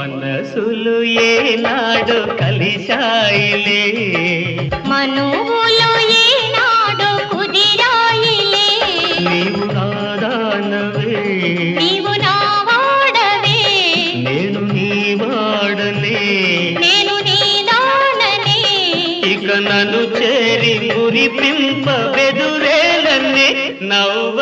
మనసులు ఏనాడు కలిశాయిలే మనువులు ఏనాడు కుదిరాయిలే నీవు నాదానవే నీవు నా వాడవే నేను నీ వాడనే నేను నీ దాననే ఇక నన్ను చేరి కురిపింప బెదురేలన్నీ నవ్వ